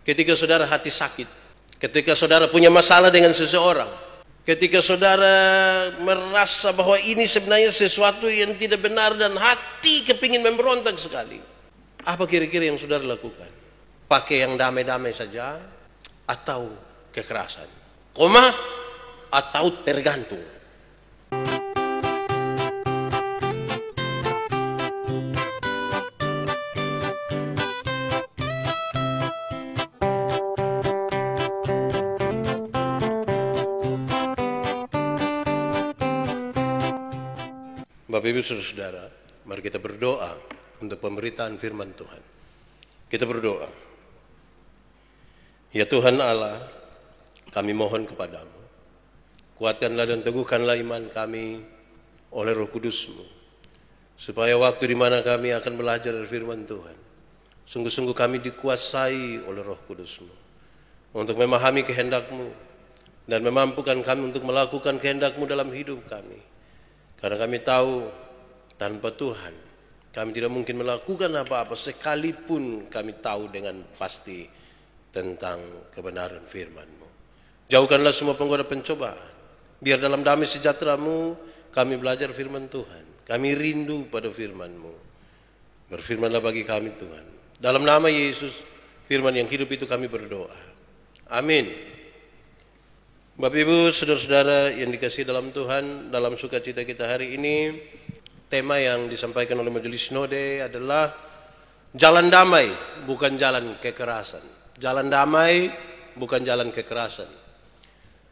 Ketika saudara hati sakit, ketika saudara punya masalah dengan seseorang, ketika saudara merasa bahwa ini sebenarnya sesuatu yang tidak benar dan hati kepingin memberontak sekali, apa kira-kira yang saudara lakukan? Pakai yang damai-damai saja atau kekerasan? Atau tergantung? Bapak Ibu Saudara-saudara, mari kita berdoa untuk pemberitaan firman Tuhan. Kita berdoa. Ya Tuhan Allah, kami mohon kepadamu, kuatkanlah dan teguhkanlah iman kami oleh Roh Kudus-Mu, supaya waktu di mana kami akan belajar dari firman Tuhan, sungguh-sungguh kami dikuasai oleh Roh Kudus-Mu untuk memahami kehendak-Mu dan memampukan kami untuk melakukan kehendak-Mu dalam hidup kami. Karena kami tahu tanpa Tuhan kami tidak mungkin melakukan apa-apa sekalipun kami tahu dengan pasti tentang kebenaran firman-Mu. Jauhkanlah semua penggoda pencobaan. Biar dalam damai sejahtera-Mu kami belajar firman Tuhan. Kami rindu pada firman-Mu. Berfirmanlah bagi kami Tuhan. Dalam nama Yesus, firman yang hidup itu kami berdoa. Amin. Bapak Ibu, saudara-saudara yang dikasihi dalam Tuhan, dalam sukacita kita hari ini, tema yang disampaikan oleh Majelis Sinode adalah jalan damai, bukan jalan kekerasan. Jalan damai, bukan jalan kekerasan.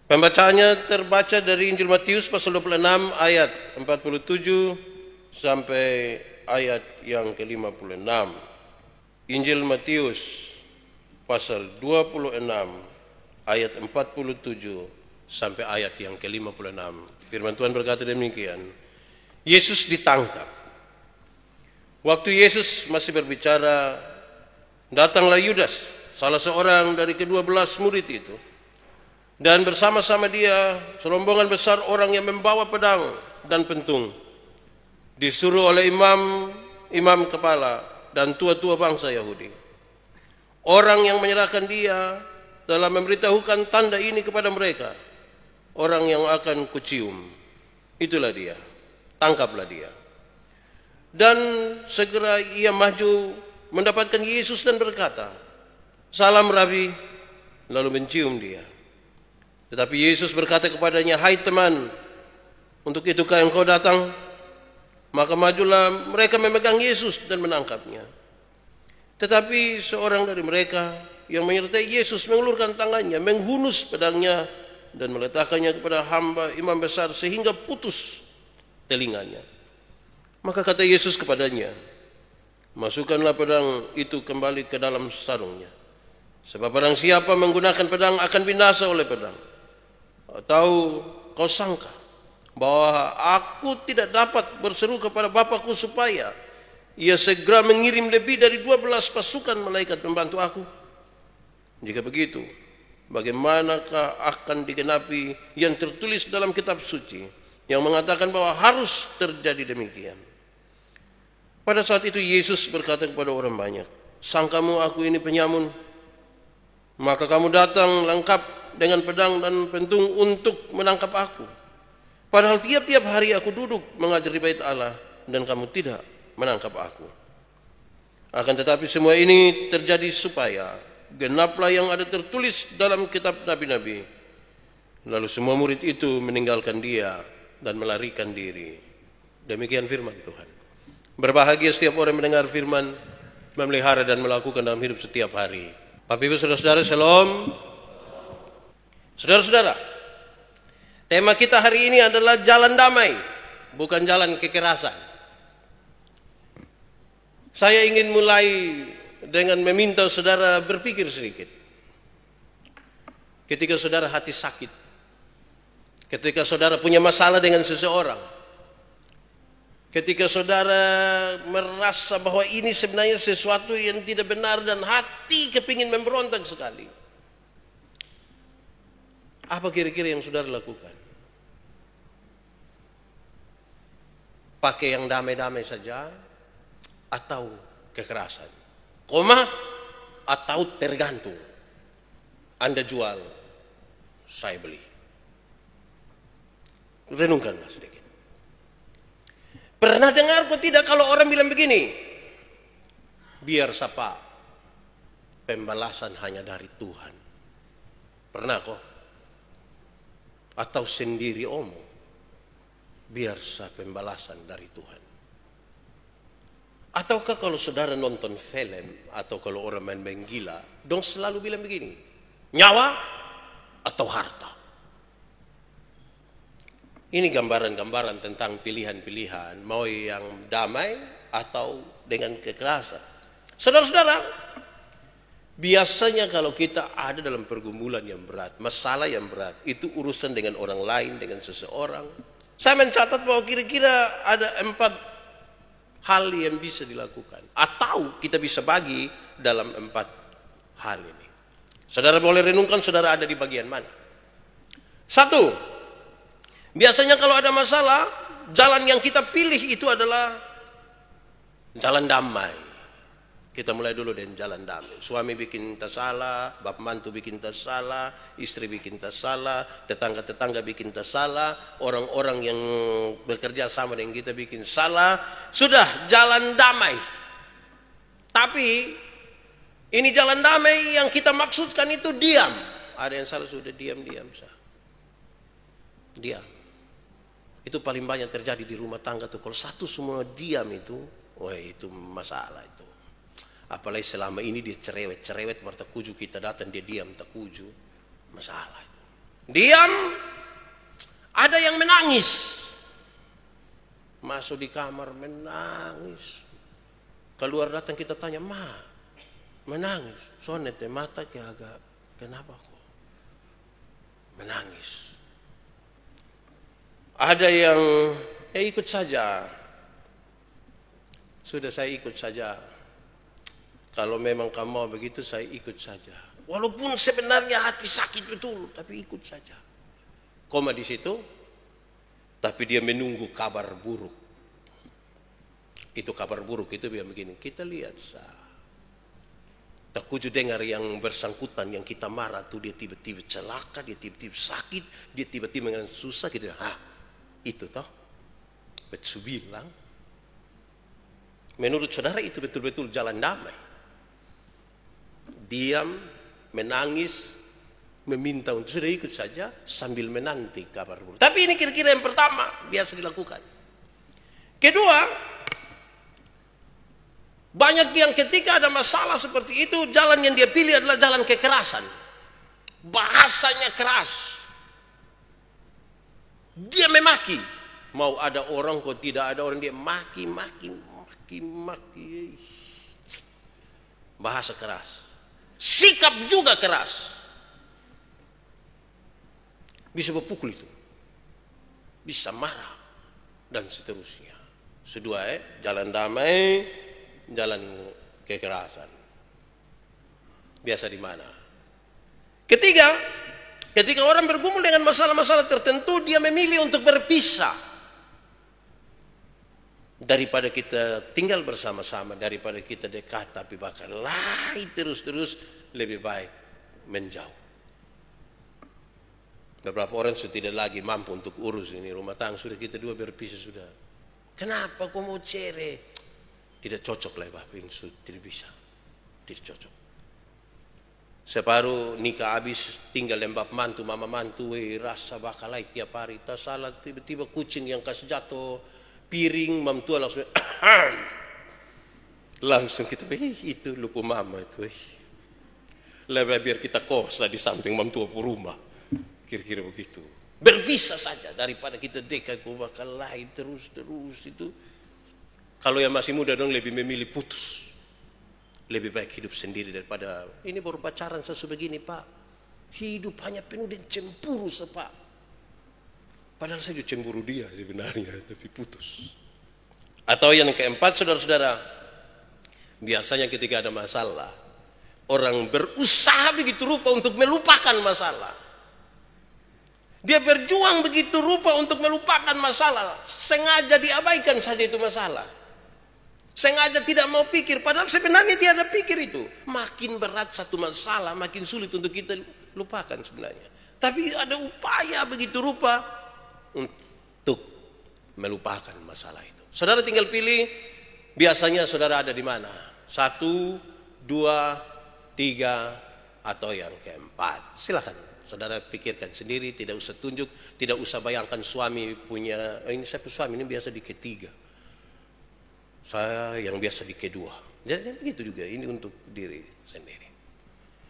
Pembacaannya terbaca dari Injil Matius pasal 26 ayat 47 sampai ayat yang ke-56. Injil Matius pasal 26 ayat 47 sampai ayat yang ke-56. Firman Tuhan berkata demikian. Yesus ditangkap. Waktu Yesus masih berbicara, datanglah Yudas, salah seorang dari ke-12 murid itu, dan bersama-sama dia serombongan besar orang yang membawa pedang dan pentung, disuruh oleh imam kepala dan tua-tua bangsa Yahudi. Orang yang menyerahkan dia telah memberitahukan tanda ini kepada mereka. Orang yang akan kucium, itulah dia, tangkaplah dia. Dan segera ia maju mendapatkan Yesus dan berkata, "Salam Rabi," lalu mencium dia. Tetapi Yesus berkata kepadanya, "Hai teman, untuk itukah engkau datang?" Maka majulah mereka memegang Yesus dan menangkapnya. Tetapi seorang dari mereka yang menyertai Yesus mengulurkan tangannya, menghunus pedangnya dan meletakkannya kepada hamba imam besar sehingga putus telinganya. Maka kata Yesus kepadanya, "Masukkanlah pedang itu kembali ke dalam sarungnya. Sebab barang siapa menggunakan pedang akan binasa oleh pedang. Atau kau sangka bahwa aku tidak dapat berseru kepada Bapakku supaya ia segera mengirim lebih dari 12 pasukan malaikat membantu aku? Jika begitu, bagaimanakah akan digenapi yang tertulis dalam kitab suci yang mengatakan bahwa harus terjadi demikian?" Pada saat itu Yesus berkata kepada orang banyak, "Sangkamu aku ini penyamun? Maka kamu datang lengkap dengan pedang dan pentung untuk menangkap aku. Padahal tiap-tiap hari aku duduk mengajar di bait Allah dan kamu tidak menangkap aku. Akan tetapi semua ini terjadi supaya genaplah yang ada tertulis dalam kitab nabi-nabi." Lalu semua murid itu meninggalkan dia dan melarikan diri. Demikian firman Tuhan. Berbahagia setiap orang mendengar firman, memelihara dan melakukan dalam hidup setiap hari. Bapak Ibu Saudara-saudara, Shalom. Saudara-saudara, tema kita hari ini adalah jalan damai, bukan jalan kekerasan. Saya ingin mulai dengan meminta saudara berpikir sedikit. Ketika saudara hati sakit, ketika saudara punya masalah dengan seseorang, ketika saudara merasa bahwa ini sebenarnya sesuatu yang tidak benar dan hati kepingin memberontak sekali, apa kira-kira yang saudara lakukan? Pakai yang damai-damai saja atau kekerasan? Atau tergantung? Anda jual, saya beli. Renungkanlah sedikit. Pernah dengar kok tidak kalau orang bilang begini, biar sapa, pembalasan hanya dari Tuhan. Pernah kok? Atau sendiri omong, biar pembalasan dari Tuhan. Ataukah kalau saudara nonton film atau kalau orang main gila, dong selalu bilang begini, nyawa atau harta. Ini gambaran-gambaran tentang pilihan-pilihan, mau yang damai atau dengan kekerasan. Saudara-saudara, biasanya kalau kita ada dalam pergumulan yang berat, masalah yang berat, itu urusan dengan orang lain, dengan seseorang. Saya mencatat bahwa kira-kira ada 4 hal yang bisa dilakukan. Atau kita bisa bagi dalam 4 hal ini. Saudara boleh renungkan saudara ada di bagian mana. 1, biasanya kalau ada masalah, jalan yang kita pilih itu adalah jalan damai. Kita mulai dulu dengan jalan damai. Suami bikin tak salah, bap mantu bikin tak salah, istri bikin tak salah, tetangga-tetangga bikin tak salah, orang-orang yang bekerja sama dengan kita bikin salah. Sudah jalan damai. Tapi ini jalan damai yang kita maksudkan itu diam. Ada yang salah sudah diam-diam. Diam. Itu paling banyak terjadi di rumah tangga tuh. Kalau satu semua diam itu, wah itu masalah itu. Apalagi selama ini dia cerewet, marta kuju kita datang dia diam tak kuju, masalah itu. Diam, ada yang menangis, masuk di kamar menangis, keluar datang kita tanya menangis, soalnya mata kayak agak kenapa kok menangis. Ada yang ikut saja, sudah saya ikut saja. Kalau memang kamu mau begitu saya ikut saja. Walaupun sebenarnya hati sakit betul, tapi ikut saja. Koma di situ, tapi dia menunggu kabar buruk. Itu kabar buruk itu biar begini. Kita lihat tak kuju dengar yang bersangkutan yang kita marah tuh dia tiba-tiba celaka, dia tiba-tiba sakit, dia tiba-tiba dengan susah gitu. Itu toh. Betul bilang. Menurut saudara itu betul-betul jalan damai. Diam, menangis, meminta untuk sudah ikut saja sambil menanti kabar buruk. Tapi ini kira-kira yang pertama biasa dilakukan. Kedua, banyak yang ketika ada masalah seperti itu, jalan yang dia pilih adalah jalan kekerasan. Bahasanya keras. Dia memaki. Mau ada orang kok tidak ada orang, dia maki. Bahasa keras. Sikap juga keras. Bisa berpukul itu. Bisa marah. Dan seterusnya. Kedua, jalan damai, jalan kekerasan. Biasa di mana? Ketiga, ketika orang bergumul dengan masalah-masalah tertentu, dia memilih untuk berpisah. Daripada kita tinggal bersama-sama, daripada kita dekat tapi bakal lain terus-terus, lebih baik menjauh. Beberapa orang sudah tidak lagi mampu untuk urus ini rumah tangga, sudah kita dua berpisah sudah. Kenapa kau mau cerai? Tidak cocok lah Bapak, tidak bisa, tidak cocok. Separuh nikah habis, tinggal lembab mantu, mama mantu, rasa bakal lain tiap hari. Tak salah, tiba-tiba kucing yang kasih jatuh piring, mam tua langsung langsung kita itu lupa mama itu lebih biar kita kosa di samping mam tua rumah, kira-kira begitu. Berpisah saja daripada kita dekat kok bakal lain terus itu. Kalau yang masih muda dong lebih memilih putus, lebih baik hidup sendiri daripada ini baru pacaran sebegini Pak, hidup hanya penuh dengan cemburu Pak. Padahal saya cemburu dia sebenarnya, tapi putus. Atau yang keempat, saudara-saudara, biasanya ketika ada masalah, orang berusaha begitu rupa untuk melupakan masalah. Dia berjuang begitu rupa untuk melupakan masalah, sengaja diabaikan saja itu masalah. Sengaja tidak mau pikir, padahal sebenarnya dia ada pikir itu. Makin berat satu masalah, makin sulit untuk kita lupakan sebenarnya. Tapi ada upaya begitu rupa untuk melupakan masalah itu. Saudara tinggal pilih, biasanya saudara ada di mana? 1, 2, 3, atau yang keempat. Silakan saudara pikirkan sendiri, tidak usah tunjuk, tidak usah bayangkan suami punya, ini saya suami ini biasa di ketiga, saya yang biasa di kedua. Jadi begitu juga ini untuk diri sendiri.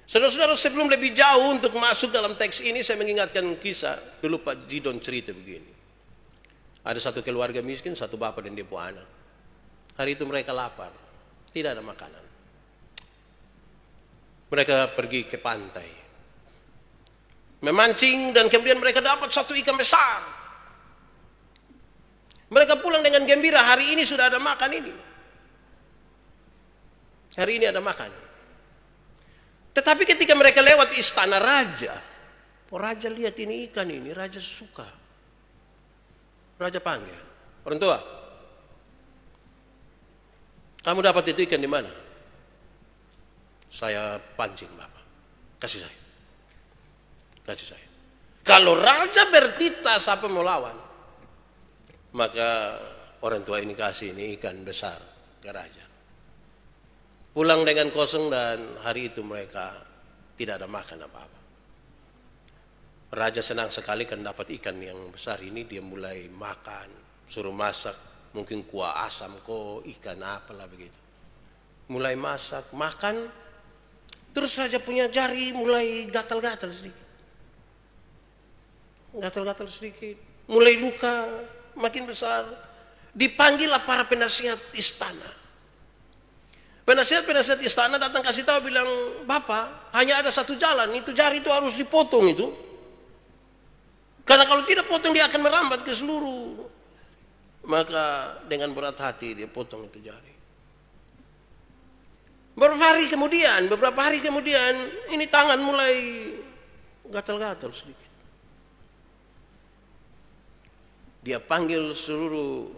Saudara-saudara, sebelum lebih jauh untuk masuk dalam teks ini, saya mengingatkan kisah dulu Pak Jidon cerita begini. Ada satu keluarga miskin, satu bapak dan dia punya anak. Hari itu mereka lapar, tidak ada makanan. Mereka pergi ke pantai, memancing, dan kemudian mereka dapat satu ikan besar. Mereka pulang dengan gembira, hari ini sudah ada makan ini. Hari ini ada makan. Tetapi ketika mereka lewat istana raja, raja lihat ini ikan ini, raja suka. Raja panggil, orang tua, kamu dapat itu ikan di mana? Saya pancing bapak, kasih saya. Kasih saya. Kalau raja bertita siapa mau lawan? Maka orang tua ini kasih ini ikan besar ke raja. Pulang dengan kosong dan hari itu mereka tidak ada makan apa-apa. Raja senang sekali kan dapat ikan yang besar ini, dia mulai makan, suruh masak, mungkin kuah asam kok, ikan apalah begitu. Mulai masak, makan, terus raja punya jari mulai gatal-gatal sedikit. Gatal-gatal sedikit, mulai luka, makin besar. Dipanggillah para penasihat istana. Penasihat istana datang kasih tahu, bilang, Bapak, hanya ada satu jalan, itu jari itu harus dipotong itu. Karena kalau tidak potong dia akan merambat ke seluruh. Maka dengan berat hati dia potong itu jari. Beberapa hari kemudian ini tangan mulai gatal-gatal sedikit. Dia panggil seluruh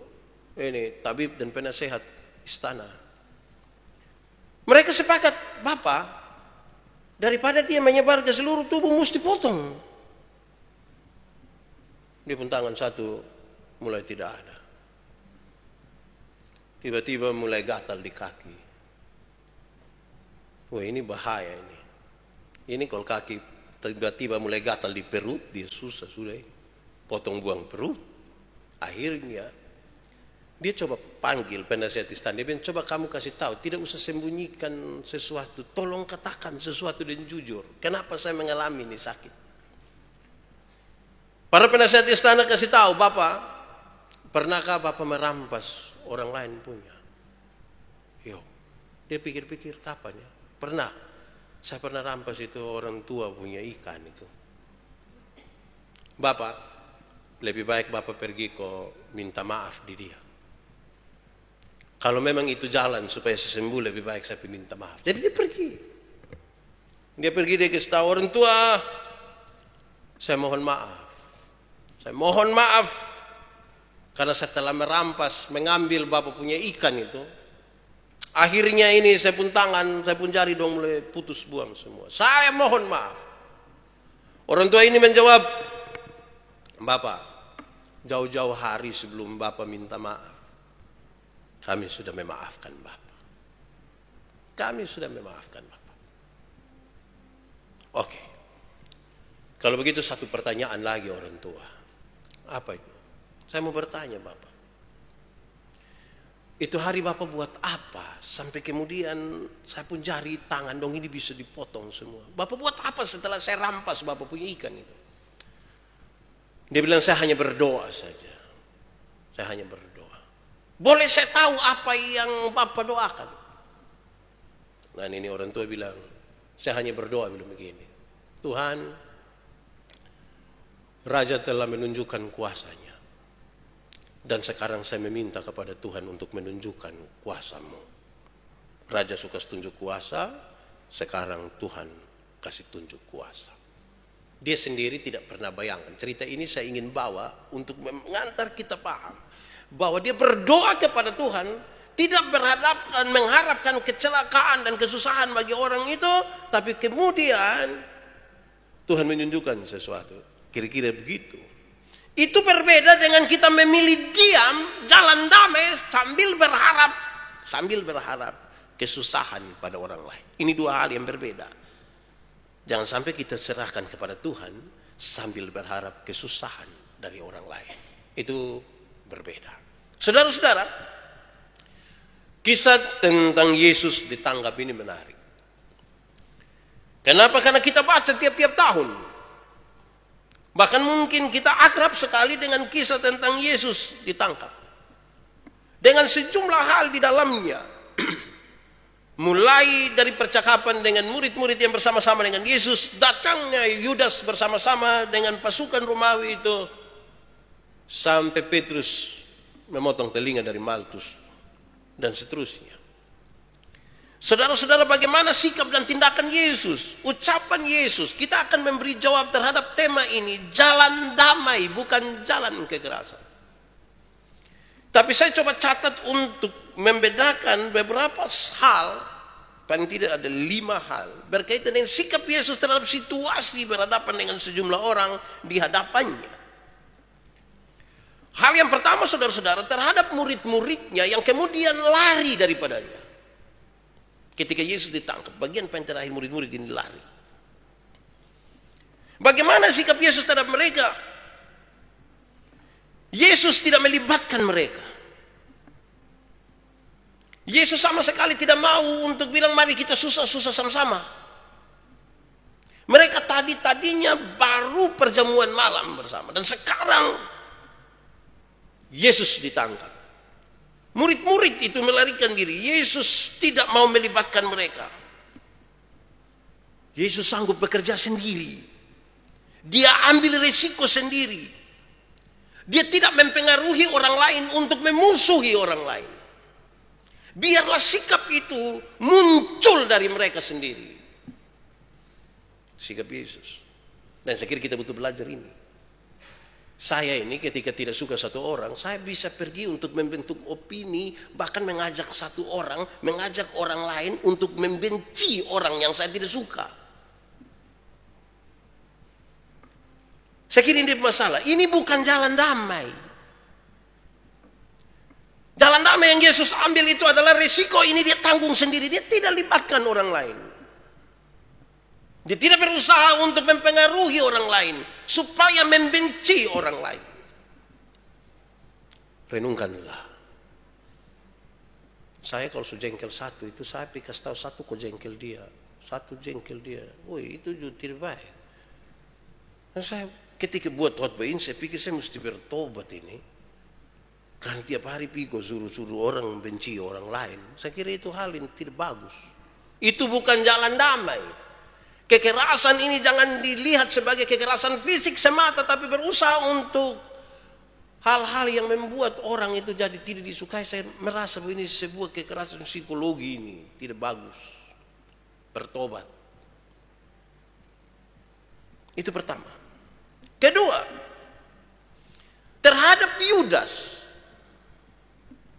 ini tabib dan penasehat istana. Mereka sepakat, Bapak, daripada dia menyebar ke seluruh tubuh mesti potong. Dia pun tangan satu mulai tidak ada. Tiba-tiba mulai gatal di kaki. Wah, ini bahaya ini. Ini kalau kaki tiba-tiba mulai gatal di perut, dia susah sudah. Potong buang perut. Akhirnya dia coba panggil penasihat istana. Dia bilang, coba kamu kasih tahu, tidak usah sembunyikan sesuatu. Tolong katakan sesuatu dan jujur. Kenapa saya mengalami ini sakit? Para penasihat istana kasih tahu, Bapak, pernahkah Bapak merampas orang lain punya? Yo, dia pikir-pikir kapan ya? Pernah. Saya pernah rampas itu orang tua punya ikan itu. Bapak, lebih baik Bapak pergi kok minta maaf di dia. Kalau memang itu jalan supaya saya sembuh, lebih baik saya minta maaf. Jadi dia pergi. Dia kasih tahu orang tua, saya mohon maaf. Saya mohon maaf karena saya telah merampas, mengambil Bapak punya ikan itu. Akhirnya ini saya pun tangan, saya pun jari dong mulai putus buang semua. Saya mohon maaf. Orang tua ini menjawab, Bapak, jauh-jauh hari sebelum Bapak minta maaf, kami sudah memaafkan Bapak. Kami sudah memaafkan Bapak. Oke. Kalau begitu satu pertanyaan lagi orang tua. Apa itu? Saya mau bertanya Bapak. Itu hari Bapak buat apa? Sampai kemudian saya pun jari tangan dong ini bisa dipotong semua. Bapak buat apa setelah saya rampas Bapak punya ikan itu? Dia bilang, saya hanya berdoa saja. Saya hanya berdoa. Boleh saya tahu apa yang Bapak doakan? Nah ini orang tua bilang, saya hanya berdoa bilang begini. Tuhan, Raja telah menunjukkan kuasanya. Dan sekarang saya meminta kepada Tuhan untuk menunjukkan kuasa-Mu. Raja suka tunjuk kuasa, sekarang Tuhan kasih tunjuk kuasa. Dia sendiri tidak pernah bayangkan. Cerita ini saya ingin bawa untuk mengantar kita paham bahwa dia berdoa kepada Tuhan, tidak berhadapan mengharapkan kecelakaan dan kesusahan bagi orang itu, tapi kemudian Tuhan menunjukkan sesuatu. Kira-kira begitu. Itu berbeda dengan kita memilih diam, jalan damai sambil berharap kesusahan pada orang lain. Ini dua hal yang berbeda. Jangan sampai kita serahkan kepada Tuhan sambil berharap kesusahan dari orang lain. Itu berbeda. Saudara-saudara, kisah tentang Yesus ditangkap ini menarik. Kenapa? Karena kita baca tiap-tiap tahun. Bahkan mungkin kita akrab sekali dengan kisah tentang Yesus ditangkap. Dengan sejumlah hal di dalamnya. Mulai dari percakapan dengan murid-murid yang bersama-sama dengan Yesus, datangnya Yudas bersama-sama dengan pasukan Romawi itu, sampai Petrus memotong telinga dari Maltus, dan seterusnya. Saudara-saudara, bagaimana sikap dan tindakan Yesus, ucapan Yesus? Kita akan memberi jawab terhadap tema ini, jalan damai, bukan jalan kekerasan. Tapi saya coba catat untuk membedakan beberapa hal, paling tidak ada 5 hal, berkaitan dengan sikap Yesus terhadap situasi berhadapan dengan sejumlah orang di hadapannya. Hal yang pertama, saudara-saudara, terhadap murid-muridnya yang kemudian lari daripadanya. Ketika Yesus ditangkap, bagian paling terakhir murid-murid ini lari. Bagaimana sikap Yesus terhadap mereka? Yesus tidak melibatkan mereka. Yesus sama sekali tidak mau untuk bilang mari kita susah-susah sama-sama. Mereka tadinya baru perjamuan malam bersama, dan sekarang Yesus ditangkap. Murid-murid itu melarikan diri. Yesus tidak mau melibatkan mereka. Yesus sanggup bekerja sendiri. Dia ambil risiko sendiri. Dia tidak mempengaruhi orang lain untuk memusuhi orang lain. Biarlah sikap itu muncul dari mereka sendiri. Sikap Yesus. Dan saya kira kita butuh belajar ini. Saya ini ketika tidak suka satu orang, saya bisa pergi untuk membentuk opini, bahkan mengajak satu orang, mengajak orang lain untuk membenci orang yang saya tidak suka. Saya kira ini masalah. Ini bukan jalan damai. Jalan damai yang Yesus ambil itu adalah risiko ini dia tanggung sendiri. Dia tidak libatkan orang lain. Dia tidak berusaha untuk mempengaruhi orang lain supaya membenci orang lain. Renungkanlah. Saya kalau sejengkel satu itu, saya kasih tahu satu kok jengkel dia, satu jengkel dia. Woi, itu juga tidak baik. Dan saya ketika buat khotbah ini, saya pikir saya mesti bertobat ini. Karena tiap hari piko suruh-suruh orang membenci orang lain. Saya kira itu hal yang tidak bagus. Itu bukan jalan damai. Kekerasan ini jangan dilihat sebagai kekerasan fisik semata, tapi berusaha untuk hal-hal yang membuat orang itu jadi tidak disukai. Saya merasa bahwa ini sebuah kekerasan psikologi, ini tidak bagus. Bertobat. Itu pertama. Kedua, terhadap Yudas.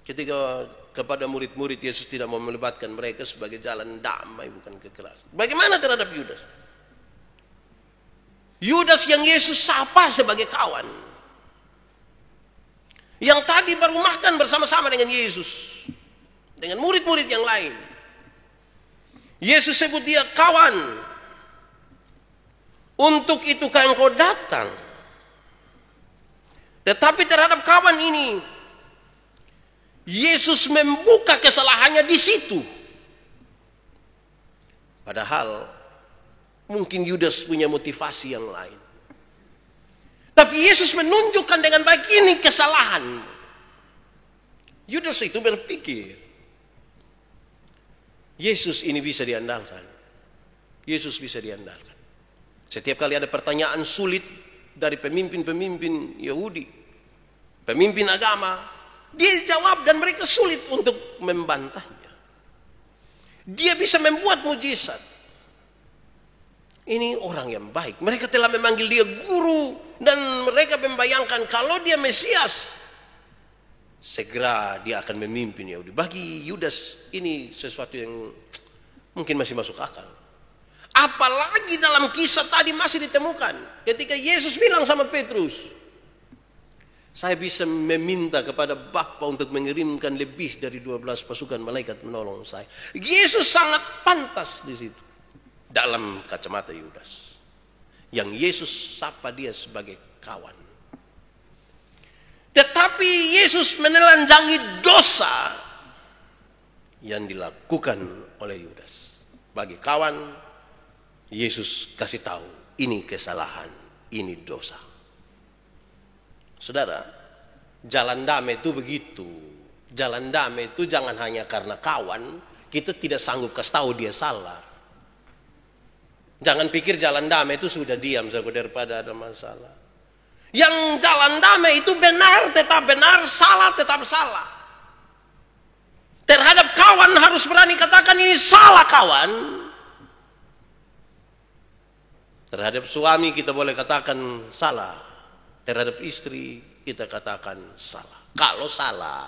Ketika kepada murid-murid Yesus tidak mau melibatkan mereka sebagai jalan damai, bukan kekerasan. Bagaimana terhadap Yudas? Yudas yang Yesus sapa sebagai kawan, yang tadi baru makan bersama-sama dengan Yesus, dengan murid-murid yang lain. Yesus sebut dia kawan. Untuk itu kan engkau datang. Tetapi terhadap kawan ini, Yesus membuka kesalahannya di situ. Padahal mungkin Yudas punya motivasi yang lain. Tapi Yesus menunjukkan dengan baik ini kesalahan. Yudas itu berpikir Yesus ini bisa diandalkan. Yesus bisa diandalkan. Setiap kali ada pertanyaan sulit dari pemimpin-pemimpin Yahudi, pemimpin agama, dia jawab dan mereka sulit untuk membantahnya. Dia bisa membuat mujizat. Ini orang yang baik. Mereka telah memanggil dia guru dan mereka membayangkan kalau dia Mesias, segera dia akan memimpin Yahudi. Bagi Yudas ini sesuatu yang mungkin masih masuk akal. Apalagi dalam kisah tadi masih ditemukan ketika Yesus bilang sama Petrus, saya bisa meminta kepada Bapa untuk mengirimkan lebih dari 12 pasukan malaikat menolong saya. Yesus sangat pantas di situ dalam kacamata Yudas, yang Yesus sapa dia sebagai kawan. Tetapi Yesus menelanjangi dosa yang dilakukan oleh Yudas. Bagi kawan, Yesus kasih tahu, ini kesalahan, ini dosa. Saudara, jalan damai itu begitu. Jalan damai itu jangan hanya karena kawan, kita tidak sanggup kasih tahu dia salah. Jangan pikir jalan damai itu sudah diam saja daripada ada masalah. Yang jalan damai itu benar tetap benar, salah tetap salah. Terhadap kawan harus berani katakan ini salah kawan. Terhadap suami kita boleh katakan salah. Terhadap istri kita katakan salah. Kalau salah,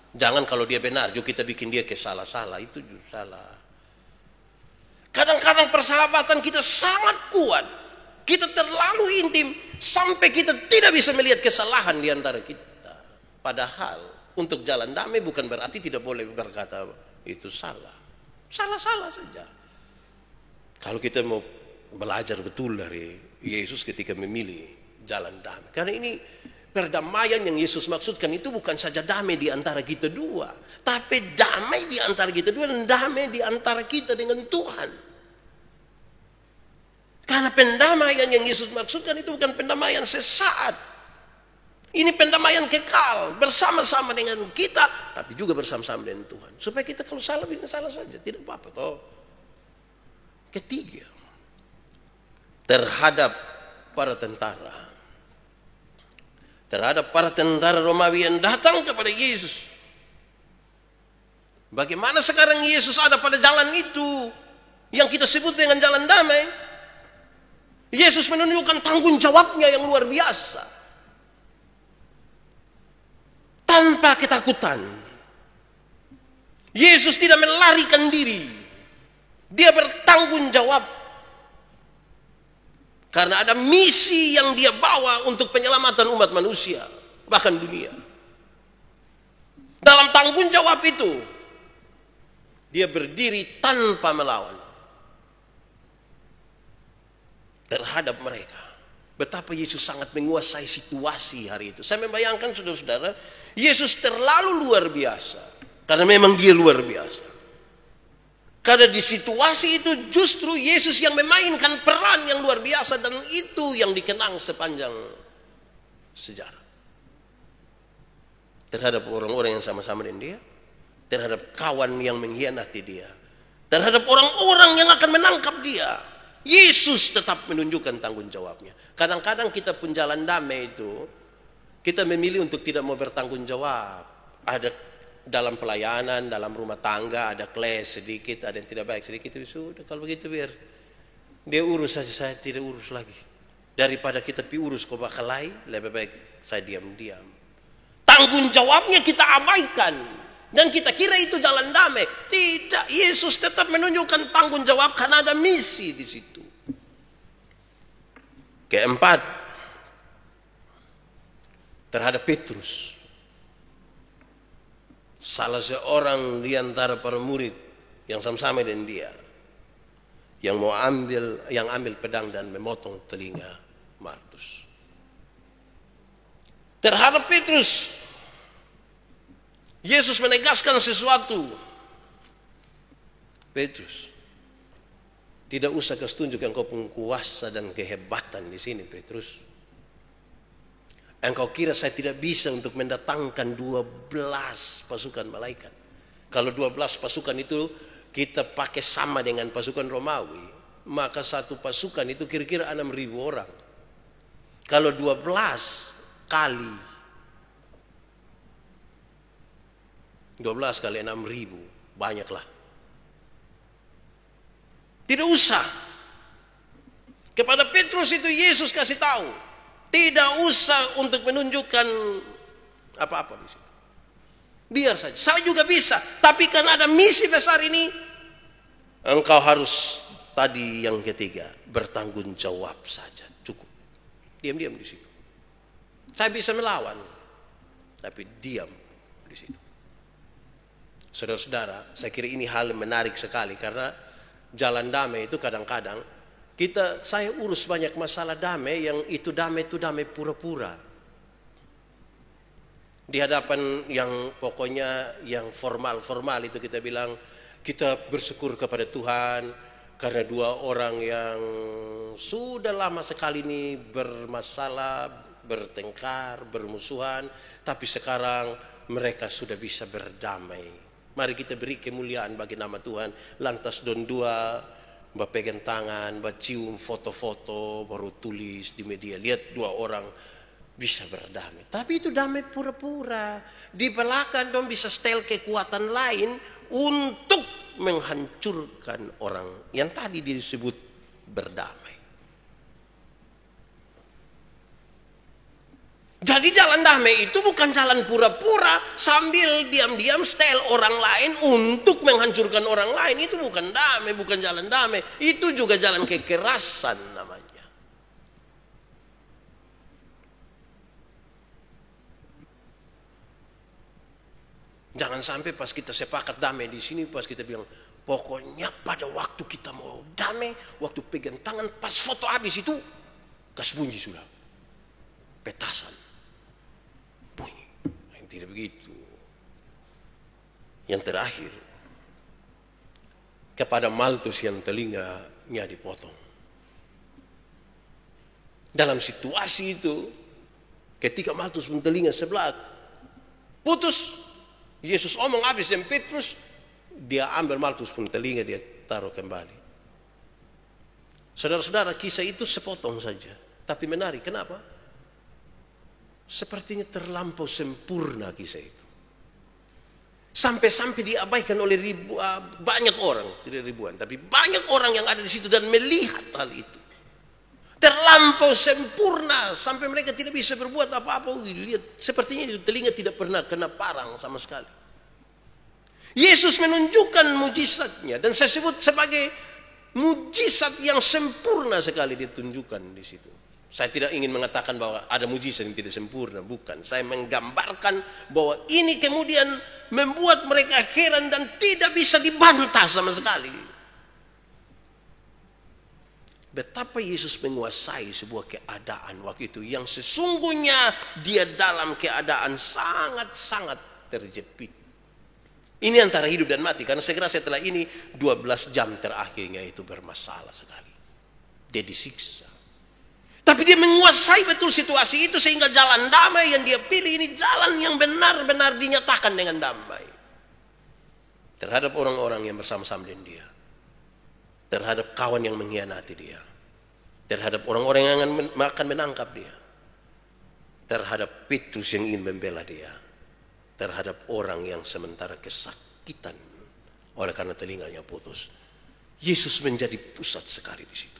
jangan kalau dia benar juga kita bikin dia kesalah-salah, itu juga salah. Kadang-kadang persahabatan kita sangat kuat, kita terlalu intim sampai kita tidak bisa melihat kesalahan di antara kita. Padahal untuk jalan damai bukan berarti tidak boleh berkata itu salah. Salah-salah saja. Kalau kita mau belajar betul dari Yesus ketika memilih jalan damai. Karena ini perdamaian yang Yesus maksudkan itu bukan saja damai di antara kita dua, tapi damai di antara kita dua dan damai di antara kita dengan Tuhan. Karena pendamaian yang Yesus maksudkan itu bukan pendamaian sesaat. Ini pendamaian kekal bersama-sama dengan kita, tapi juga bersama-sama dengan Tuhan. Supaya kita kalau salah, bilang salah saja, tidak apa-apa toh. Ketiga, terhadap para tentara. Terhadap para tentara Romawi yang datang kepada Yesus. Bagaimana sekarang Yesus ada pada jalan itu yang kita sebut dengan jalan damai? Yesus menunjukkan tanggung jawabnya yang luar biasa. Tanpa ketakutan. Yesus tidak melarikan diri. Dia bertanggung jawab. Karena ada misi yang dia bawa untuk penyelamatan umat manusia, bahkan dunia. Dalam tanggung jawab itu, dia berdiri tanpa melawan terhadap mereka. Betapa Yesus sangat menguasai situasi hari itu. Saya membayangkan saudara-saudara, Yesus terlalu luar biasa. Karena memang dia luar biasa. Karena di situasi itu justru Yesus yang memainkan peran yang luar biasa, dan itu yang dikenang sepanjang sejarah. Terhadap orang-orang yang sama-sama dengan dia, terhadap kawan yang mengkhianati dia, terhadap orang-orang yang akan menangkap dia, Yesus tetap menunjukkan tanggung jawabnya. Kadang-kadang kita pun jalan damai itu, kita memilih untuk tidak mau bertanggung jawab. Ada dalam pelayanan, dalam rumah tangga, ada clash sedikit, ada yang tidak baik sedikit, sudah kalau begitu biar dia urus saja, saya tidak urus lagi. Daripada kita urus kau bakalai, lebih baik saya diam-diam. Tanggung jawabnya kita abaikan dan kita kira itu jalan damai. Tidak, Yesus tetap menunjukkan tanggung jawab karena ada misi di situ. Keempat, terhadap Petrus, salah seorang di antara para murid yang sama-sama dengan dia, yang ambil pedang dan memotong telinga Malkus. Terhadap Petrus, Yesus menegaskan sesuatu. Petrus, tidak usah kau tunjukkan kau punya kuasa dan kehebatan di sini, Petrus. Engkau kira saya tidak bisa untuk mendatangkan 12 pasukan malaikat? Kalau 12 pasukan itu kita pakai sama dengan pasukan Romawi, maka satu pasukan itu kira-kira 6.000 orang. Kalau 12 kali 12 kali 6.000, banyaklah. Tidak usah. Kepada Petrus itu Yesus kasih tahu, tidak usah untuk menunjukkan apa-apa di situ. Biar saja. Saya juga bisa. Tapi kan ada misi besar ini. Engkau harus tadi yang ketiga. Bertanggung jawab saja. Cukup. Diam-diam di situ. Saya bisa melawan. Tapi diam di situ. Saudara-saudara, saya kira ini hal menarik sekali. Karena jalan damai itu kadang-kadang saya urus banyak masalah damai yang itu damai pura-pura. Di hadapan yang pokoknya yang formal itu kita bilang kita bersyukur kepada Tuhan karena dua orang yang sudah lama sekali ini bermasalah, bertengkar, bermusuhan, tapi sekarang mereka sudah bisa berdamai. Mari kita beri kemuliaan bagi nama Tuhan. Lantas don dua pegang tangan, cium foto-foto, baru tulis di media. Lihat dua orang bisa berdamai. Tapi itu damai pura-pura. Di belakang dong bisa setel kekuatan lain untuk menghancurkan orang yang tadi disebut berdamai. Jadi jalan damai itu bukan jalan pura-pura sambil diam-diam setel orang lain untuk menghancurkan orang lain. Itu bukan damai, bukan jalan damai. Itu juga jalan kekerasan namanya. Jangan sampai pas kita sepakat damai di sini, pas kita bilang pokoknya pada waktu kita mau damai, waktu pegang tangan pas foto habis itu kas bunyi sudah. Petasan. Tidak begitu. Yang terakhir, kepada Maltus yang telinganya dipotong. Dalam situasi itu, ketika Maltus pun telinga sebelah putus, Yesus omong habis dan Petrus, dia ambil Maltus pun telinga, dia taruh kembali. Saudara-saudara, kisah itu sepotong saja, tapi menarik. Kenapa? Sepertinya terlampau sempurna kisah itu. Sampai-sampai diabaikan oleh banyak orang, tidak ribuan, tapi banyak orang yang ada di situ dan melihat hal itu. Terlampau sempurna sampai mereka tidak bisa berbuat apa-apa. Lihat, sepertinya itu telinga tidak pernah kena parang sama sekali. Yesus menunjukkan mujizatnya dan saya sebut sebagai mujizat yang sempurna sekali ditunjukkan di situ. Saya tidak ingin mengatakan bahwa ada mujizat yang tidak sempurna, bukan. Saya menggambarkan bahwa ini kemudian membuat mereka heran dan tidak bisa dibantah sama sekali. Betapa Yesus menguasai sebuah keadaan waktu itu yang sesungguhnya dia dalam keadaan sangat-sangat terjepit. Ini antara hidup dan mati, karena segera setelah ini 12 jam terakhirnya itu bermasalah sekali. Dia disiksa. Tapi dia menguasai betul situasi itu sehingga jalan damai yang dia pilih ini jalan yang benar-benar dinyatakan dengan damai. Terhadap orang-orang yang bersama-sama dengan dia. Terhadap kawan yang mengkhianati dia. Terhadap orang-orang yang akan menangkap dia. Terhadap Petrus yang ingin membela dia. Terhadap orang yang sementara kesakitan oleh karena telinganya putus. Yesus menjadi pusat sekali di situ.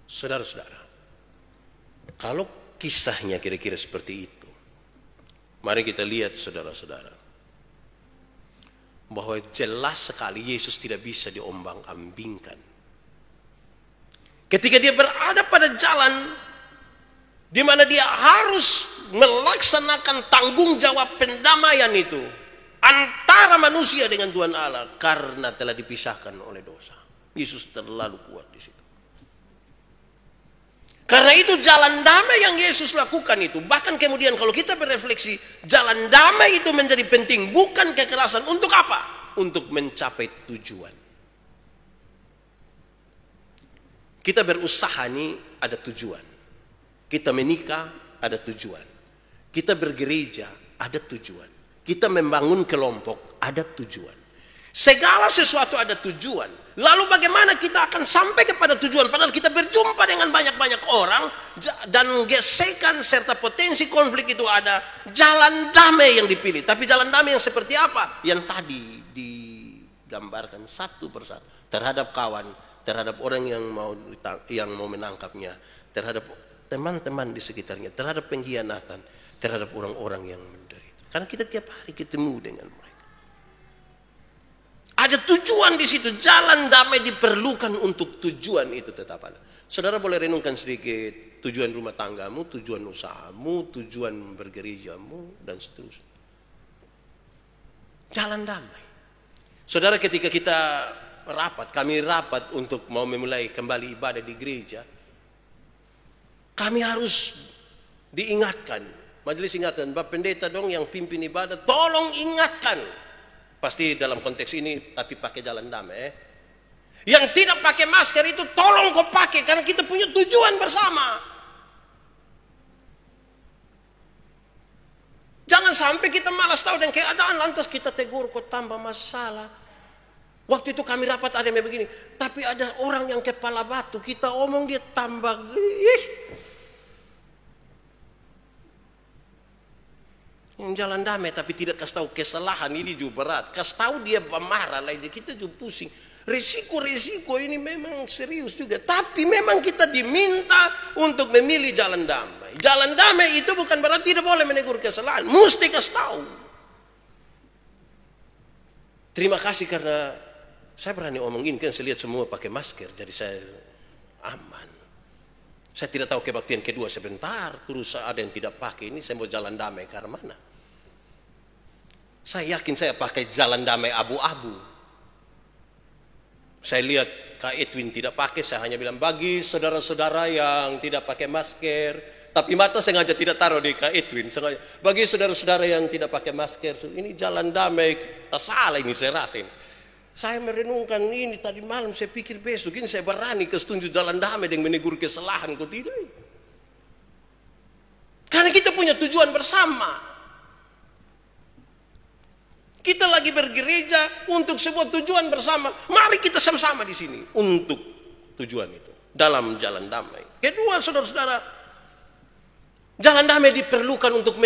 Saudara-saudara, kalau kisahnya kira-kira seperti itu, mari kita lihat saudara-saudara, bahwa jelas sekali Yesus tidak bisa diombang-ambingkan. Ketika dia berada pada jalan di mana dia harus melaksanakan tanggung jawab pendamaian itu antara manusia dengan Tuhan Allah karena telah dipisahkan oleh dosa. Yesus terlalu kuat di situ. Karena itu jalan damai yang Yesus lakukan itu, bahkan kemudian kalau kita berefleksi, jalan damai itu menjadi penting, bukan kekerasan. Untuk apa? Untuk mencapai tujuan. Kita berusaha ini ada tujuan. Kita menikah ada tujuan. Kita bergereja ada tujuan. Kita membangun kelompok ada tujuan. Segala sesuatu ada tujuan. Lalu bagaimana kita akan sampai kepada tujuan? Padahal kita berjumpa dengan banyak-banyak orang dan gesekan serta potensi konflik itu ada. Jalan damai yang dipilih. Tapi jalan damai yang seperti apa? Yang tadi digambarkan satu persatu. Terhadap kawan, terhadap orang yang mau menangkapnya, terhadap teman-teman di sekitarnya, terhadap pengkhianatan, terhadap orang-orang yang menderita. Karena kita tiap hari ketemu dengan mereka. Ada tujuan di situ. Jalan damai diperlukan untuk tujuan itu tetap ada. Saudara boleh renungkan sedikit tujuan rumah tanggamu, tujuan usahamu, tujuan bergerejamu, dan seterusnya. Jalan damai. Saudara, ketika kita kami rapat untuk mau memulai kembali ibadah di gereja, kami harus diingatkan, majelis ingatkan, Bapak Pendeta dong yang pimpin ibadah, tolong ingatkan. Pasti dalam konteks ini, tapi pakai jalan damai. Yang tidak pakai masker itu tolong kau pakai, karena kita punya tujuan bersama. Jangan sampai kita malas tahu dengan keadaan, lantas kita tegur, kau tambah masalah. Waktu itu kami rapat ada yang begini, tapi ada orang yang kepala batu, kita omong dia tambah yang jalan damai tapi tidak kasih tahu kesalahan, ini juga berat. Kasih tahu dia marah lagi, kita juga pusing. Risiko ini memang serius juga, tapi memang kita diminta untuk memilih jalan damai. Jalan damai itu bukan berarti tidak boleh menegur kesalahan, mesti kasih tahu. Terima kasih karena saya berani omongin, kan saya lihat semua pakai masker, jadi saya aman. Saya tidak tahu kebaktian kedua sebentar, terus ada yang tidak pakai, ini saya mau jalan damai karena mana? Saya yakin saya pakai jalan damai abu-abu. Saya lihat Kak Edwin tidak pakai, saya hanya bilang bagi saudara-saudara yang tidak pakai masker, tapi mata sengaja tidak taruh di Kak Edwin. Sengaja, bagi saudara-saudara yang tidak pakai masker, ini jalan damai, tak salah ini saya rasain. Saya merenungkan ini tadi malam, saya pikir besok ini saya berani kesetuju jalan damai dengan menegur kesalahan, kok tidak? Karena kita punya tujuan bersama. Kita lagi bergereja untuk sebuah tujuan bersama. Mari kita sama-sama di sini untuk tujuan itu dalam jalan damai. Kedua, saudara-saudara, jalan damai diperlukan untuk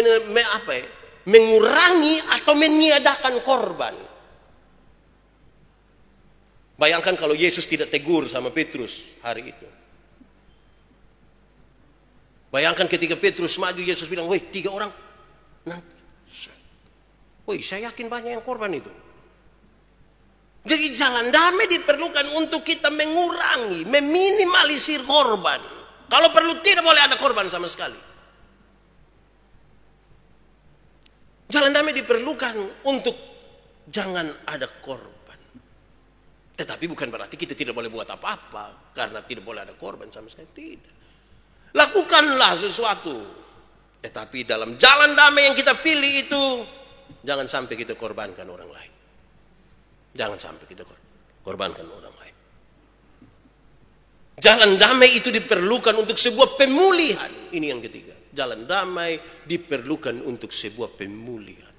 mengurangi atau meniadakan korban. Bayangkan kalau Yesus tidak tegur sama Petrus hari itu. Bayangkan ketika Petrus maju, Yesus bilang, "Woi, 3 orang. Woi, saya yakin banyak yang korban itu." Jadi jalan damai diperlukan untuk kita mengurangi, meminimalisir korban. Kalau perlu tidak boleh ada korban sama sekali. Jalan damai diperlukan untuk jangan ada korban. Tetapi bukan berarti kita tidak boleh buat apa-apa karena tidak boleh ada korban sama sekali, tidak. Lakukanlah sesuatu. Tetapi dalam jalan damai yang kita pilih itu, jangan sampai kita korbankan orang lain. Jangan sampai kita korbankan orang lain. Jalan damai itu diperlukan untuk sebuah pemulihan. Ini yang ketiga. Jalan damai diperlukan untuk sebuah pemulihan.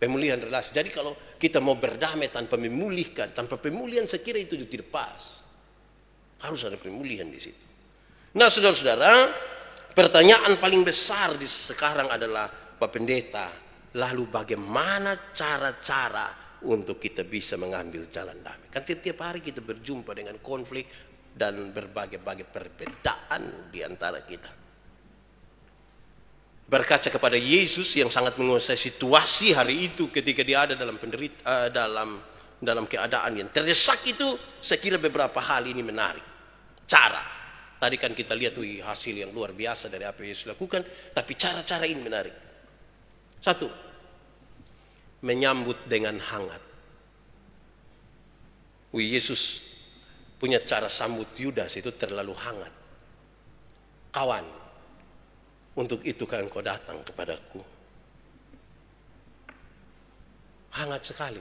Pemulihan relasi. Jadi kalau kita mau berdamai tanpa memulihkan, tanpa pemulihan, saya kira itu juga tidak pas. Harus ada pemulihan di situ. Nah, saudara-saudara, pertanyaan paling besar di sekarang adalah, Pak Pendeta, lalu bagaimana cara-cara untuk kita bisa mengambil jalan damai? Kan tiap hari kita berjumpa dengan konflik dan berbagai-bagai perbedaan di antara kita. Berkaca kepada Yesus yang sangat menguasai situasi hari itu ketika dia ada dalam dalam keadaan yang terdesak itu, saya kira beberapa hal ini menarik. Cara. Tadi kan kita lihat hasil yang luar biasa dari apa yang Yesus lakukan, tapi cara-cara ini menarik. 1, menyambut dengan hangat. Yesus punya cara sambut Yudas itu terlalu hangat. Kawan, untuk itu kan engkau datang kepadaku. Hangat sekali.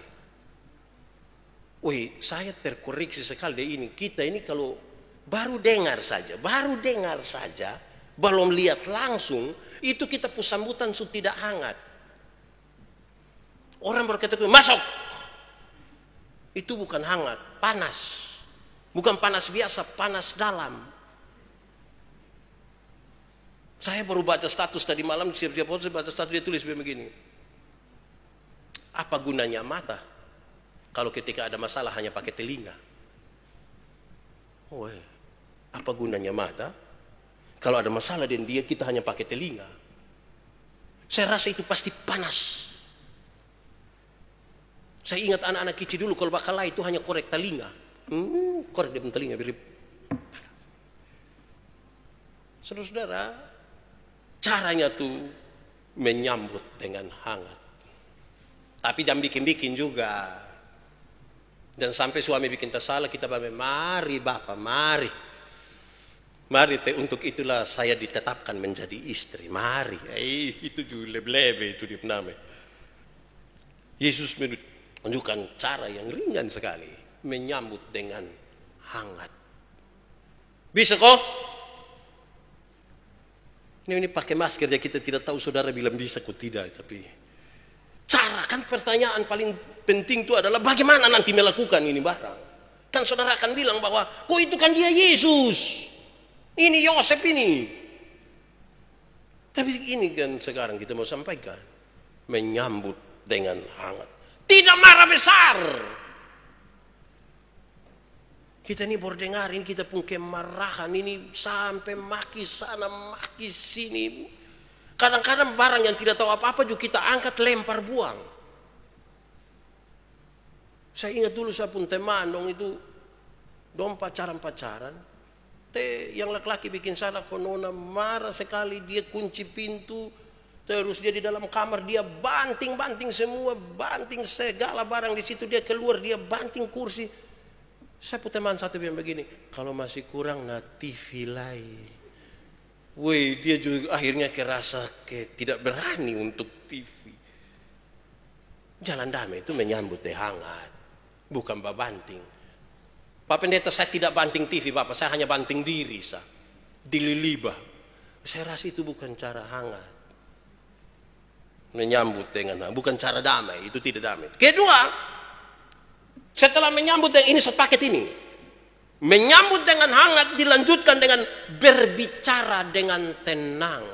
Saya terkoreksi sekali dari ini. Kita ini kalau baru dengar saja, belum lihat langsung, itu kita sambutan sudah tidak hangat. Orang berkata, masuk. Itu bukan hangat, panas. Bukan panas biasa, panas dalam. Saya baru baca status tadi malam, siap-siap saya baca status, dia tulis begini. Apa gunanya mata kalau ketika ada masalah hanya pakai telinga? Apa gunanya mata kalau ada masalah dan kita hanya pakai telinga? Saya rasa itu pasti panas. Saya ingat anak-anak kecil dulu kalau bakal itu hanya korek telinga. Korek dia telinga. Saudara-saudara, caranya tuh menyambut dengan hangat. Tapi jangan bikin-bikin juga. Dan sampai suami bikin tersalah, kita bilang, mari Bapak, mari. Mari untuk itulah saya ditetapkan menjadi istri. Mari. Itu juga lebe itu dia namanya. Yesus menunjukkan cara yang ringan sekali. Menyambut dengan hangat. Bisa kok? Ini pakai masker ya, kita tidak tahu saudara bilang bisa kok tidak. Tapi cara kan pertanyaan paling penting itu adalah bagaimana nanti melakukan ini barang. Kan saudara akan bilang bahwa kok itu kan dia Yesus. Ini Yosef ini. Tapi ini kan sekarang kita mau sampaikan. Menyambut dengan hangat. Tidak marah besar. Kita ini baru dengarin, kita pun kemarahan ini sampai maki sana, maki sini. Kadang-kadang barang yang tidak tahu apa-apa juga kita angkat, lempar, buang. Saya ingat dulu saya pun teman dong itu. Dong pacaran-pacaran. Yang laki-laki bikin salah, konona marah sekali, dia kunci pintu, terus dia di dalam kamar, dia banting-banting semua, banting segala barang di situ, dia keluar, dia banting kursi. Saya pun teman satu bilang begini, kalau masih kurang na TV lain. Woi, dia juga akhirnya kerasa tidak berani untuk TV. Jalan damai itu menyambut hangat, bukan banting. Pak Pendeta, saya tidak banting TV Bapak, saya hanya banting diri saya. Dililibah. Saya rasa itu bukan cara hangat. Menyambut dengan, bukan cara damai, itu tidak damai. Kedua, setelah menyambut dengan ini, satu paket ini. Menyambut dengan hangat dilanjutkan dengan berbicara dengan tenang.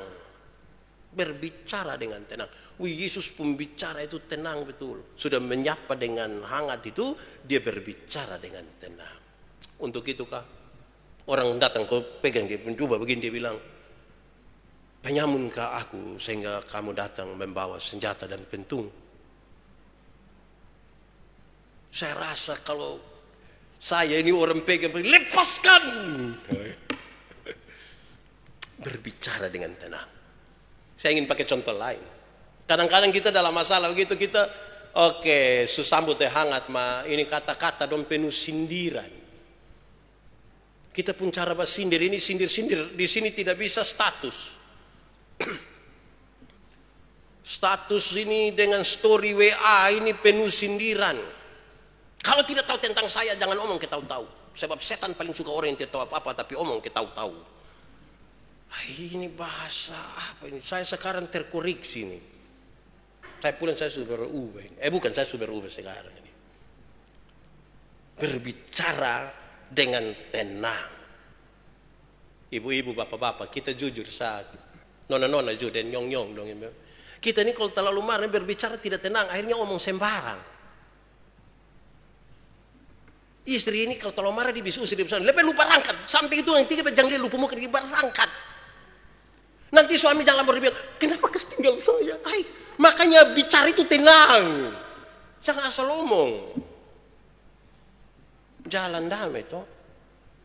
Berbicara dengan tenang. Yesus pembicara itu tenang betul. Sudah menyapa dengan hangat itu, dia berbicara dengan tenang. Untuk itu kah orang datang kau pegang dia mencoba begini, dia bilang, penyamunkah aku sehingga kamu datang membawa senjata dan pentung? Saya rasa kalau saya ini orang pegang, lepaskan. Berbicara dengan tenang. Saya ingin pakai contoh lain. Kadang-kadang kita dalam masalah begitu kita, oke, sesambut hangat, ini kata-kata dong penuh sindiran. Kita pun cara bersindir, ini sindir-sindir. Di sini tidak bisa status. Status ini dengan story WA ini penuh sindiran. Kalau tidak tahu tentang saya, jangan omong ke tahu-tahu. Sebab setan paling suka orang yang tidak tahu apa-apa, tapi omong ke tahu-tahu. Ini bahasa apa ini? Saya sekarang terkoreksi ini. Saya sudah berubah ini. Bukan, saya sudah berubah sekarang ini. Berbicara dengan tenang. Ibu-ibu, bapak-bapak, kita jujur saat nona-nona jujur dan nyong-nyong dong. Kita ini kalau terlalu marah berbicara tidak tenang, akhirnya ngomong sembarang. Istri ini kalau terlalu marah dia bisa usir, dia bisa lebih lupa rangkat. Sampai itu yang tiga jangan dia lupa muka dia berangkat. Nanti suami jangan berbilang, kenapa kau tinggal saya? Makanya bicara itu tenang. Jangan asal omong. Jalan damai toh.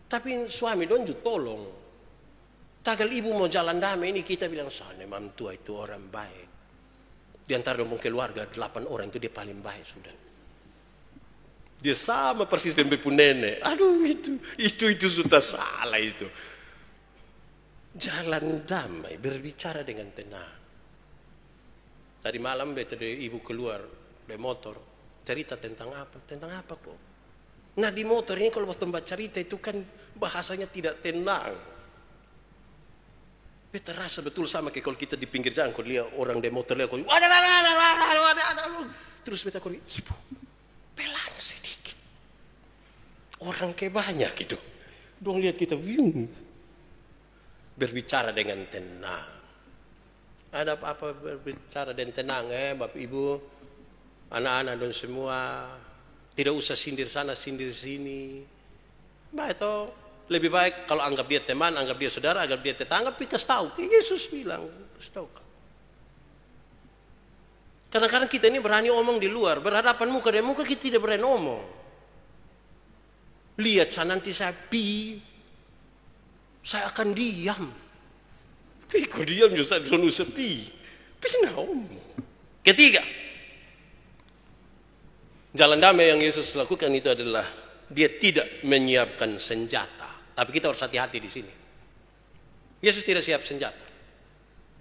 Tapi suami dong juga tolong. Tagal ibu mau jalan damai ini kita bilang, sana mam tua itu orang baik. Di antara dong keluarga 8 orang itu dia paling baik sudah. Dia sama persis dengan bepu nenek. Aduh itu sudah salah itu. Jalan damai, berbicara dengan tenang. Tadi malam ibu keluar dari motor, cerita tentang apa? Tentang apa kok? Nah di motor ini kalau waktu mbak cerita itu kan bahasanya tidak tenang. Beta rasa betul sama kayak kalau kita di pinggir jalan, kalau lihat orang di motor lihat, terus beta kalau ibu pelan sedikit, orang kayak banyak gitu, dong lihat kita, berbicara dengan tenang. Ada apa-apa berbicara dengan tenang, bapak ibu, anak-anak dan semua. Tidak usah sindir sana, sindir sini. Baik toh. Lebih baik kalau anggap dia teman, anggap dia saudara, anggap dia tetangga, tapi kasih tahu. Yesus bilang, kasih tahu. Kadang-kadang kita ini berani omong di luar, berhadapan muka dan muka kita tidak berani omong. Lihat saya nanti saya akan diam. Kok diam juga saya dulu sepi. Pina omong. Ketiga, jalan damai yang Yesus lakukan itu adalah dia tidak menyiapkan senjata. Tapi kita harus hati-hati di sini. Yesus tidak siap senjata.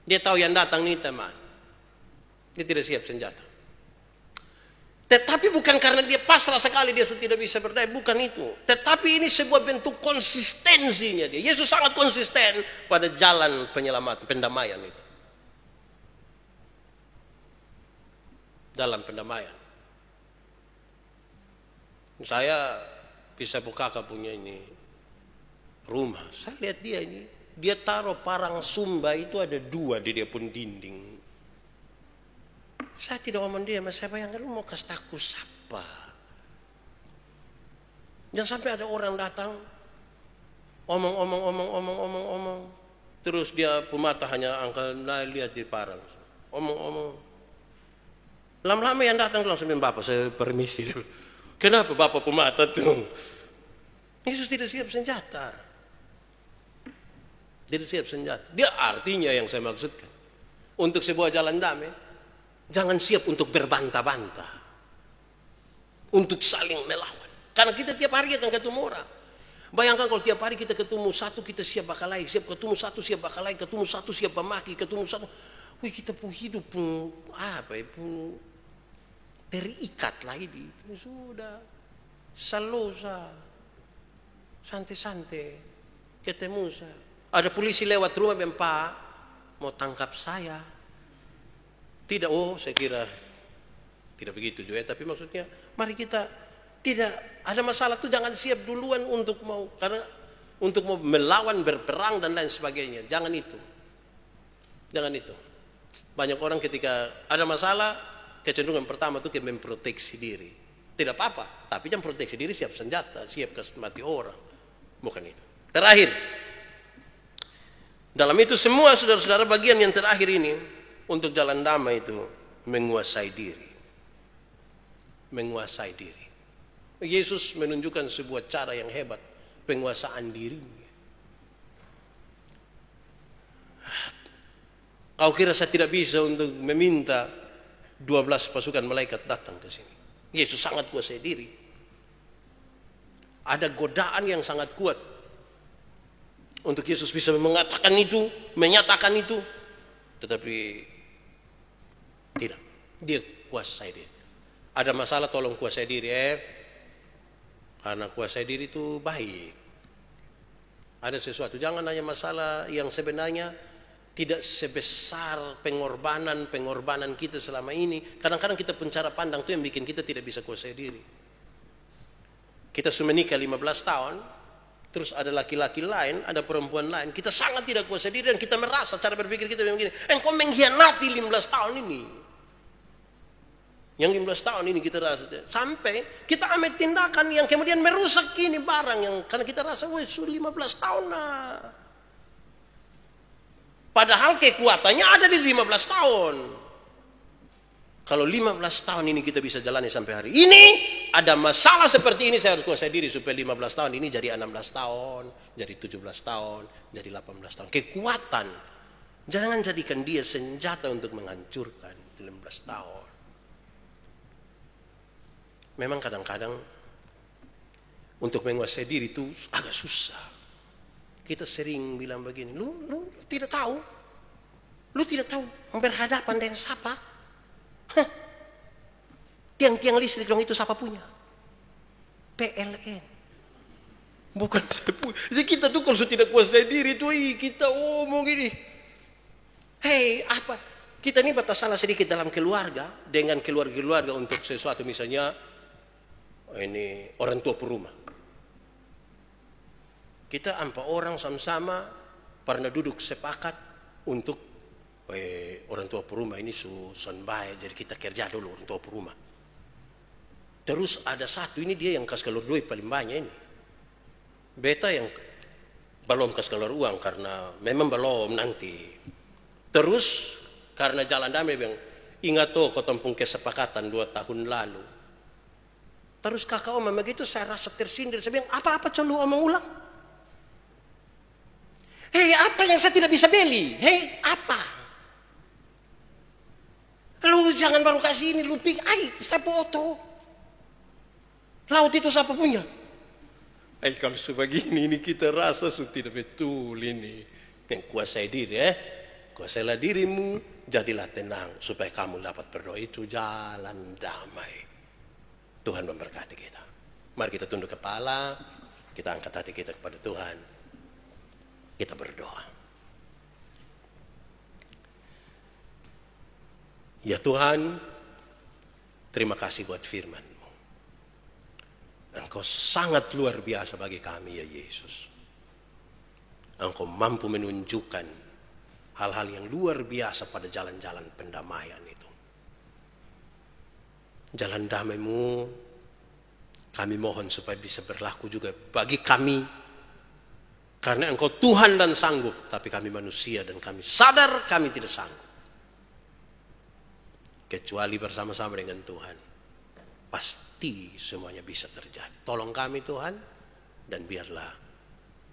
Dia tahu yang datang nih teman. Dia tidak siap senjata. Tetapi bukan karena dia pasrah sekali dia sudah tidak bisa berdaya. Bukan itu. Tetapi ini sebuah bentuk konsistensinya dia. Yesus sangat konsisten pada jalan penyelamat, pendamaian itu. Dalam pendamaian. Saya bisa Kakak punya ini rumah. Saya lihat dia ini. Dia taruh parang sumba itu ada 2 di dia pun dinding. Saya tidak ngomong dia, mas saya bayangkan lu mau kasih takut siapa? Jangan sampai ada orang datang omong. Terus dia pemata hanya angkat lihat di parang. Omong. Lama-lama yang datang langsung bilang, Bapak saya permisi dulu. Kenapa Bapak pemata tuh? Yesus tidak siap senjata. Tidak siap senjata. Dia artinya yang saya maksudkan. Untuk sebuah jalan damai, jangan siap untuk berbantah-bantah. Untuk saling melawan. Karena kita tiap hari akan ketemu orang. Bayangkan kalau tiap hari kita ketemu satu, kita siap bakal lain. Siap ketemu satu, siap bakal lain. Ketemu satu, siap pemaki. Ketemu satu. Wih, kita pun hidup pun pun terikat lah ini. Sudah. Salosa. Santai-santai. Ketemu saya. Ada polisi lewat rumah bilang, Pak, mau tangkap saya. Tidak, saya kira tidak begitu juga. Tapi maksudnya, mari kita tidak ada masalah tuh jangan siap duluan untuk mau melawan, berperang dan lain sebagainya. Jangan itu. Banyak orang ketika ada masalah, kecenderungan pertama tuh memproteksi diri. Tidak apa-apa, tapi jangan proteksi diri siap senjata, siap kasih mati orang. Bukan itu. Terakhir, dalam itu semua saudara-saudara bagian yang terakhir ini untuk jalan damai itu menguasai diri. Menguasai diri. Yesus menunjukkan sebuah cara yang hebat penguasaan dirinya. Kau kira saya tidak bisa untuk meminta 12 pasukan malaikat datang ke sini? Yesus sangat kuasai diri. Ada godaan yang sangat kuat untuk Yesus bisa mengatakan itu, menyatakan itu, tetapi tidak. Dia kuasai diri. Ada masalah tolong kuasai diri. Karena kuasai diri itu baik. Ada sesuatu. Jangan hanya masalah yang sebenarnya tidak sebesar pengorbanan kita selama ini. Kadang-kadang kita pun cara pandang itu yang bikin kita tidak bisa kuasai diri. Kita sudah menikah 15 tahun. Terus ada laki-laki lain, ada perempuan lain. Kita sangat tidak kuasai diri dan kita merasa cara berpikir kita begini. Engkau mengkhianati 15 tahun ini. Yang 15 tahun ini kita rasa. Sampai kita ambil tindakan yang kemudian merusak ini barang. Yang karena kita rasa, sudah 15 tahun lah. Padahal kekuatannya ada di 15 tahun. Kalau 15 tahun ini kita bisa jalani sampai hari ini, ada masalah seperti ini saya harus kuasai diri supaya 15 tahun ini jadi 16 tahun, jadi 17 tahun, jadi 18 tahun. Kekuatan. Jangan jadikan dia senjata untuk menghancurkan 15 tahun. Memang kadang-kadang untuk menguasai diri itu agak susah. Kita sering bilang begini, lu tidak tahu. Lu tidak tahu berhadapan dengan siapa? Tiang-tiang listrik dong itu siapa punya? PLN. Bukan saya punya. Jadi kita tuh kalau sudah tidak kuasai diri tuh kita omong gini. Hei, apa? Kita ini batas salah sedikit dalam keluarga dengan keluarga untuk sesuatu misalnya ini orang tua perumah. Kita 4 orang sama-sama pernah duduk sepakat untuk orang tua perumah ini susun baik, jadi kita kerja dulu orang tua perumah. Terus ada satu ini dia yang kasih keluar duit paling banyak ini. Beta yang belum kasih keluar uang karena memang belum nanti. Terus karena jalan damai bilang, Ingat tuh kau tempung kesepakatan 2 tahun lalu. Terus kakak omong begitu, saya rasa tersindir. Saya bilang, apa-apa colo omong ulang. Hei, apa yang saya tidak bisa beli? Hei, apa? Lu jangan baru kasih ini, lu pikir, saya foto. Laut itu siapa punya? Kalau sebegini ini kita rasa tidak betul ini. Yang kuasai diri, kuasailah dirimu, jadilah tenang supaya kamu dapat berdoa. Itu jalan damai. Tuhan memberkati kita. Mari kita tunduk kepala, kita angkat hati kita kepada Tuhan. Kita berdoa. Ya Tuhan, terima kasih buat firman-Mu. Engkau sangat luar biasa bagi kami ya Yesus. Engkau mampu menunjukkan hal-hal yang luar biasa pada jalan-jalan pendamaian itu. Jalan damai-Mu, kami mohon supaya bisa berlaku juga bagi kami. Karena Engkau Tuhan dan sanggup, tapi kami manusia dan kami sadar kami tidak sanggup. Kecuali bersama-sama dengan Tuhan, pasti semuanya bisa terjadi. Tolong kami Tuhan, dan biarlah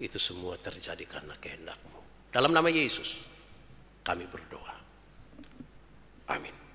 itu semua terjadi karena kehendak-Mu. Dalam nama Yesus, kami berdoa. Amin.